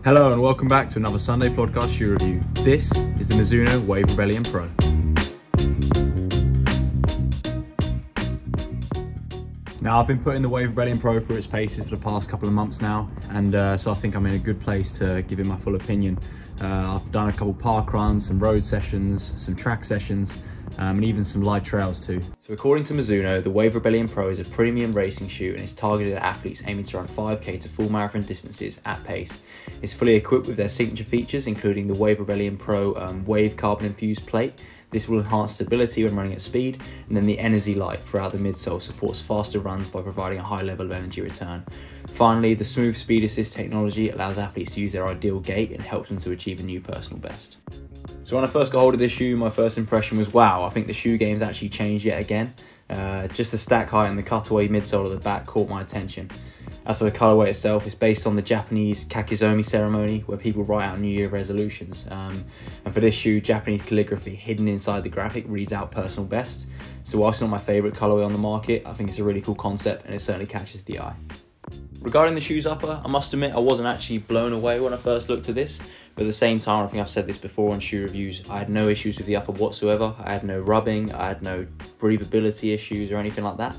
Hello and welcome back to another Sunday Plodcast shoe review. This is the Mizuno Wave Rebellion Pro. Now I've been putting the Wave Rebellion Pro through its paces for the past couple of months now, and so I think I'm in a good place to give it my full opinion. I've done a couple park runs, some road sessions, some track sessions, and even some light trails too. So according to Mizuno, the Wave Rebellion Pro is a premium racing shoe and is targeted at athletes aiming to run 5k to full marathon distances at pace. It's fully equipped with their signature features, including the Wave Rebellion Pro Wave carbon infused plate. This will enhance stability when running at speed, and then the Energy Light throughout the midsole supports faster runs by providing a high level of energy return. Finally, the Smooth Speed Assist technology allows athletes to use their ideal gait and helps them to achieve a new personal best. So when I first got hold of this shoe, my first impression was, wow, I think the shoe game's actually changed yet again. Just the stack height and the cutaway midsole at the back caught my attention. As for the colourway itself, it's based on the Japanese Kakizomi ceremony where people write out New Year resolutions. And for this shoe, Japanese calligraphy hidden inside the graphic reads out personal best. So whilst it's not my favourite colourway on the market, I think it's a really cool concept and it certainly catches the eye. Regarding the shoe's upper, I must admit I wasn't actually blown away when I first looked at this, but at the same time, I think I've said this before on shoe reviews, I had no issues with the upper whatsoever. I had no rubbing, I had no breathability issues or anything like that.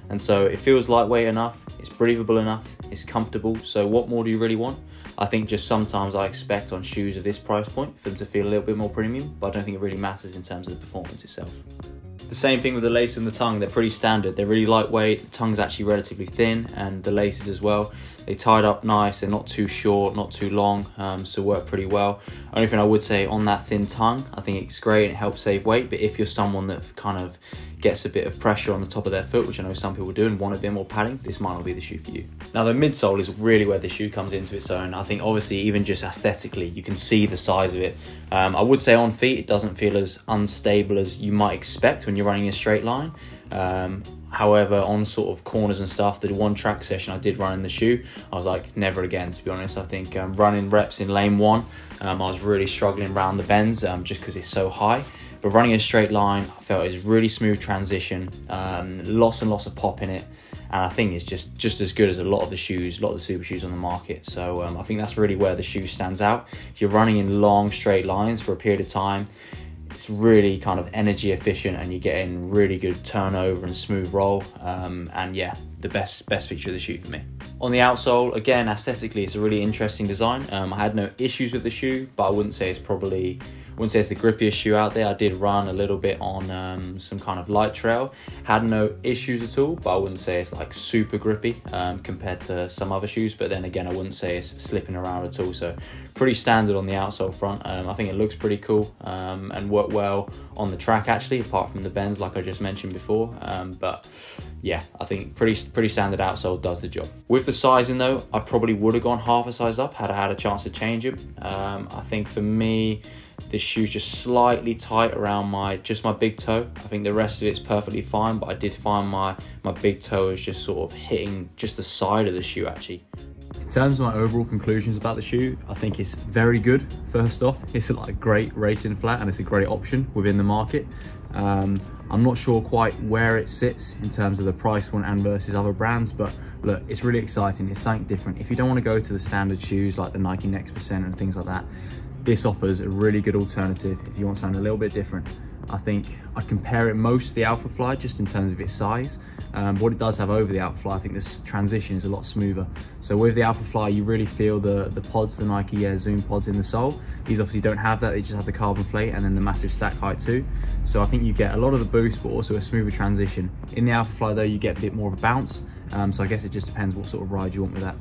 And so it feels lightweight enough, it's breathable enough, it's comfortable, so what more do you really want? I think just sometimes I expect on shoes of this price point for them to feel a little bit more premium, but I don't think it really matters in terms of the performance itself. The same thing with the lace and the tongue, they're pretty standard, they're really lightweight, the tongue's actually relatively thin, and the laces as well. They tied up nice, they're not too short, not too long, so work pretty well. Only thing I would say on that thin tongue, I think it's great and it helps save weight, but if you're someone that kind of gets a bit of pressure on the top of their foot, which I know some people do and want a bit more padding, this might not be the shoe for you. Now the midsole is really where the shoe comes into its own. I think obviously even just aesthetically, you can see the size of it. I would say on feet, it doesn't feel as unstable as you might expect when you're running a straight line. However, on sort of corners and stuff, the one track session I did run in the shoe, I was like, never again, to be honest. I think running reps in lane one, I was really struggling around the bends just because it's so high. But running a straight line, I felt it was really smooth transition, lots and lots of pop in it. And I think it's just as good as a lot of the shoes, a lot of the super shoes on the market. So I think that's really where the shoe stands out. If you're running in long straight lines for a period of time, it's really kind of energy efficient and you're getting really good turnover and smooth roll. And yeah, the best feature of the shoe for me. On the outsole, again, aesthetically, it's a really interesting design. I had no issues with the shoe, but I wouldn't say it's the grippiest shoe out there. I did run a little bit on some kind of light trail. Had no issues at all, but I wouldn't say it's like super grippy compared to some other shoes. But then again, I wouldn't say it's slipping around at all. So pretty standard on the outsole front. I think it looks pretty cool and worked well on the track actually, apart from the bends like I just mentioned before. But yeah, I think pretty standard outsole does the job. With the sizing though, I probably would have gone half a size up had I had a chance to change it. I think for me, this shoe's just slightly tight around my big toe. I think the rest of it's perfectly fine, but I did find my big toe is just sort of hitting just the side of the shoe actually. In terms of my overall conclusions about the shoe, I think it's very good. First off, it's a great racing flat and it's a great option within the market. I'm not sure quite where it sits in terms of the price point and versus other brands, but look, it's really exciting. It's something different. If you don't want to go to the standard shoes like the Nike Next Percent and things like that, this offers a really good alternative if you want something a little bit different. I think I'd compare it most to the Alpha Fly just in terms of its size. What it does have over the Alpha Fly, I think this transition is a lot smoother. So with the Alpha Fly, you really feel the pods, the Nike Air Zoom pods in the sole. These obviously don't have that, they just have the carbon plate and then the massive stack height too. So I think you get a lot of the boost, but also a smoother transition. In the Alpha Fly though, you get a bit more of a bounce. So I guess it just depends what sort of ride you want with that.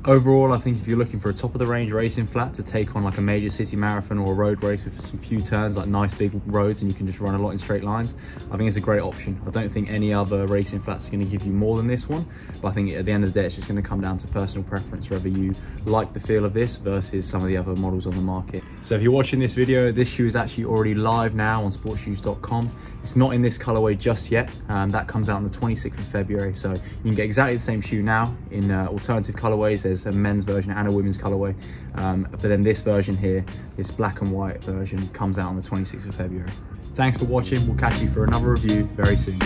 Overall, I think if you're looking for a top of the range racing flat to take on like a major city marathon or a road race with some few turns, like nice big roads, and you can just run a lot in straight lines, I think it's a great option. I don't think any other racing flats are going to give you more than this one, but I think at the end of the day, it's just going to come down to personal preference, whether you like the feel of this versus some of the other models on the market. So if you're watching this video, this shoe is actually already live now on sportshoes.com. It's not in this colorway just yet. That comes out on the 26th of February. So you can get exactly the same shoe now in alternative colorways. There's a men's version and a women's colorway. But then this version here, this black and white version, comes out on the 26th of February. Thanks for watching. We'll catch you for another review very soon.